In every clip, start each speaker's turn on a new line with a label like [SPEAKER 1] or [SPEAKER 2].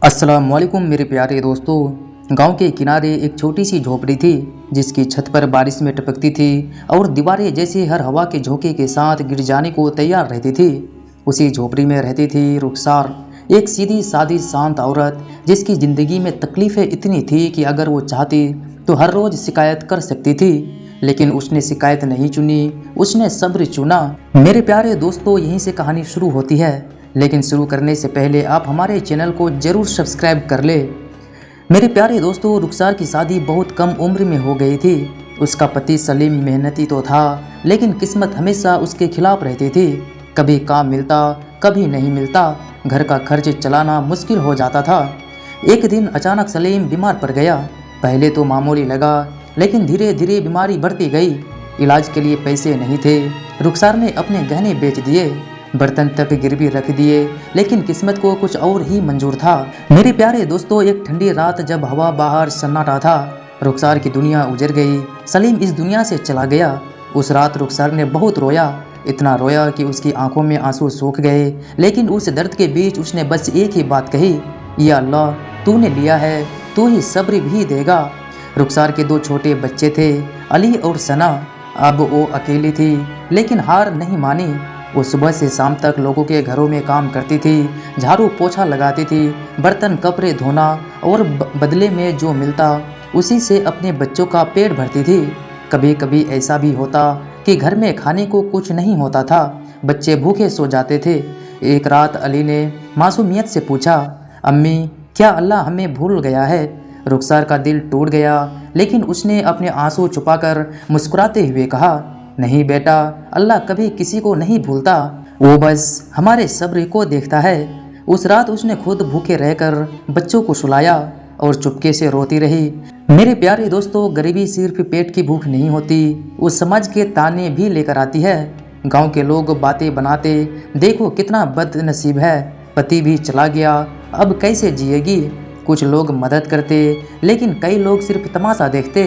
[SPEAKER 1] अस्सलामुअलैकुम मेरे प्यारे दोस्तों। गांव के किनारे एक छोटी सी झोपड़ी थी जिसकी छत पर बारिश में टपकती थी और दीवारें जैसे हर हवा के झोंके के साथ गिर जाने को तैयार रहती थी। उसी झोपड़ी में रहती थी रुखसार, एक सीधी सादी शांत औरत जिसकी ज़िंदगी में तकलीफ़ें इतनी थी कि अगर वो चाहती तो हर रोज़ शिकायत कर सकती थी, लेकिन उसने शिकायत नहीं चुनी, उसने सब्र चुना। मेरे प्यारे दोस्तों, यहीं से कहानी शुरू होती है, लेकिन शुरू करने से पहले आप हमारे चैनल को ज़रूर सब्सक्राइब कर ले। मेरे प्यारे दोस्तों, रुखसार की शादी बहुत कम उम्र में हो गई थी। उसका पति सलीम मेहनती तो था, लेकिन किस्मत हमेशा उसके खिलाफ रहती थी। कभी काम मिलता, कभी नहीं मिलता। घर का खर्च चलाना मुश्किल हो जाता था। एक दिन अचानक सलीम बीमार पड़ गया। पहले तो मामूली लगा, लेकिन धीरे धीरे बीमारी बढ़ती गई। इलाज के लिए पैसे नहीं थे। रुखसार ने अपने गहने बेच दिए, बर्तन तक गिरवी रख दिए, लेकिन किस्मत को कुछ और ही मंजूर था। मेरे प्यारे दोस्तों, एक ठंडी रात जब हवा बाहर सन्नाटा था, रुखसार की दुनिया उजड़ गई। सलीम इस दुनिया से चला गया। उस रात रुखसार ने बहुत रोया, इतना रोया कि उसकी आंखों में आंसू सूख गए। लेकिन उस दर्द के बीच उसने बस एक ही बात कही, या अल्लाह, तूने लिया है, तू ही सब्र भी देगा। रुखसार के दो छोटे बच्चे थे, अली और सना। अब वो अकेली थी, लेकिन हार नहीं मानी। वो सुबह से शाम तक लोगों के घरों में काम करती थी, झाड़ू पोछा लगाती थी, बर्तन कपड़े धोना, और बदले में जो मिलता उसी से अपने बच्चों का पेट भरती थी। कभी कभी ऐसा भी होता कि घर में खाने को कुछ नहीं होता था, बच्चे भूखे सो जाते थे। एक रात अली ने मासूमियत से पूछा, अम्मी, क्या अल्लाह हमें भूल गया है? रुखसार का दिल टूट गया, लेकिन उसने अपने आंसू छुपाकर मुस्कुराते हुए कहा, नहीं बेटा, अल्लाह कभी किसी को नहीं भूलता, वो बस हमारे सब्र को देखता है। उस रात उसने खुद भूखे रहकर बच्चों को सुलाया और चुपके से रोती रही। मेरे प्यारे दोस्तों, गरीबी सिर्फ पेट की भूख नहीं होती, वो समाज के ताने भी लेकर आती है। गांव के लोग बातें बनाते, देखो कितना बदनसीब है, पति भी चला गया, अब कैसे जिएगी। कुछ लोग मदद करते, लेकिन कई लोग सिर्फ तमाशा देखते।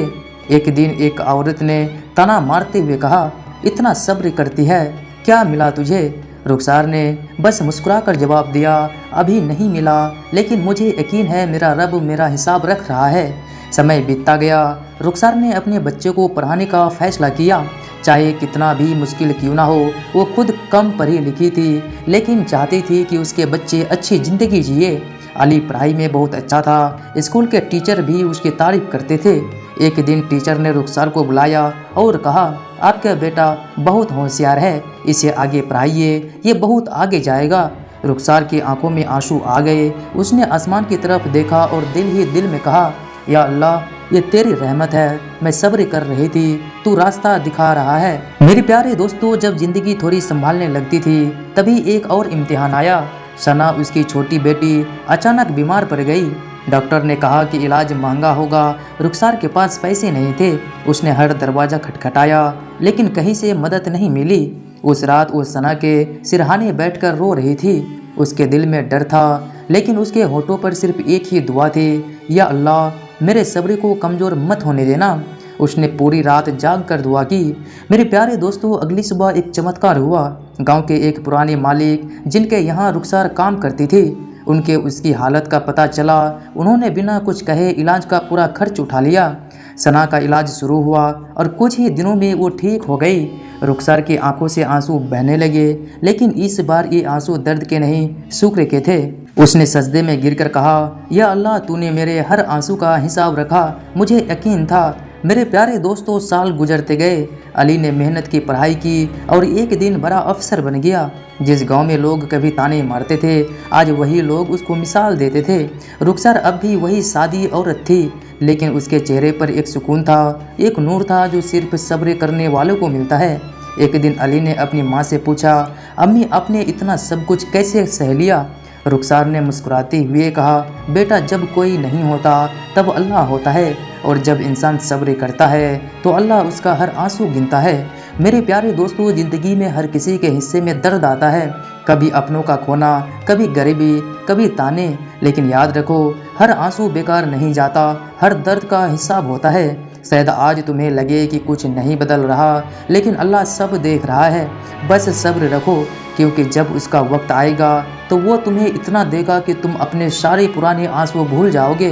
[SPEAKER 1] एक दिन एक औरत ने ताना मारते हुए कहा, इतना सब्र करती है, क्या मिला तुझे? रुखसार ने बस मुस्कुराकर जवाब दिया, अभी नहीं मिला, लेकिन मुझे यकीन है मेरा रब मेरा हिसाब रख रहा है। समय बीतता गया। रुखसार ने अपने बच्चे को पढ़ाने का फैसला किया, चाहे कितना भी मुश्किल क्यों ना हो। वो खुद कम पढ़ी लिखी थी, लेकिन चाहती थी कि उसके बच्चे अच्छी ज़िंदगी जिए। अली पढ़ाई में बहुत अच्छा था, स्कूल के टीचर भी उसकी तारीफ करते थे। एक दिन टीचर ने रुखसार को बुलाया और कहा, आपका बेटा बहुत होशियार है, इसे आगे पढ़ाइए, ये बहुत आगे जाएगा। रुखसार की आंखों में आंसू आ गए। उसने आसमान की तरफ देखा और दिल ही दिल में कहा, या अल्लाह, ये तेरी रहमत है, मैं सब्र कर रही थी, तू रास्ता दिखा रहा है। मेरे प्यारे दोस्तों, जब जिंदगी थोड़ी संभालने लगती थी, तभी एक और इम्तिहान आया। सना, उसकी छोटी बेटी, अचानक बीमार पड़ गई। डॉक्टर ने कहा कि इलाज महंगा होगा। रुखसार के पास पैसे नहीं थे। उसने हर दरवाज़ा खटखटाया, लेकिन कहीं से मदद नहीं मिली। उस रात वो सना के सिरहाने बैठकर रो रही थी। उसके दिल में डर था, लेकिन उसके होठों पर सिर्फ एक ही दुआ थी, या अल्लाह, मेरे सब्र को कमज़ोर मत होने देना। उसने पूरी रात जाग कर दुआ की। मेरे प्यारे दोस्तों, अगली सुबह एक चमत्कार हुआ। गांव के एक पुराने मालिक, जिनके यहाँ रुखसार काम करती थी, उनके उसकी हालत का पता चला। उन्होंने बिना कुछ कहे इलाज का पूरा खर्च उठा लिया। सना का इलाज शुरू हुआ और कुछ ही दिनों में वो ठीक हो गई। रुखसार की आंखों से आंसू बहने लगे, लेकिन इस बार ये आंसू दर्द के नहीं, शुक्र के थे। उसने सजदे में गिरकर कहा, या अल्लाह, तूने मेरे हर आंसू का हिसाब रखा, मुझे यकीन था। मेरे प्यारे दोस्तों, साल गुजरते गए। अली ने मेहनत की पढ़ाई की और एक दिन बड़ा अफसर बन गया। जिस गांव में लोग कभी ताने मारते थे, आज वही लोग उसको मिसाल देते थे। रुखसार अब भी वही सादी औरत थी, लेकिन उसके चेहरे पर एक सुकून था, एक नूर था जो सिर्फ सब्र करने वालों को मिलता है। एक दिन अली ने अपनी माँ से पूछा, अम्मी, आपने इतना सब कुछ कैसे सह लिया? रुखसार ने मुस्कुराते हुए कहा, बेटा, जब कोई नहीं होता तब अल्लाह होता है, और जब इंसान सब्र करता है तो अल्लाह उसका हर आंसू गिनता है। मेरे प्यारे दोस्तों, ज़िंदगी में हर किसी के हिस्से में दर्द आता है, कभी अपनों का खोना, कभी गरीबी, कभी ताने, लेकिन याद रखो, हर आंसू बेकार नहीं जाता, हर दर्द का हिसाब होता है। शायद आज तुम्हें लगे कि कुछ नहीं बदल रहा, लेकिन अल्लाह सब देख रहा है। बस सब्र रखो, क्योंकि जब उसका वक्त आएगा तो वो तुम्हें इतना देगा कि तुम अपने सारे पुराने आंसू भूल जाओगे।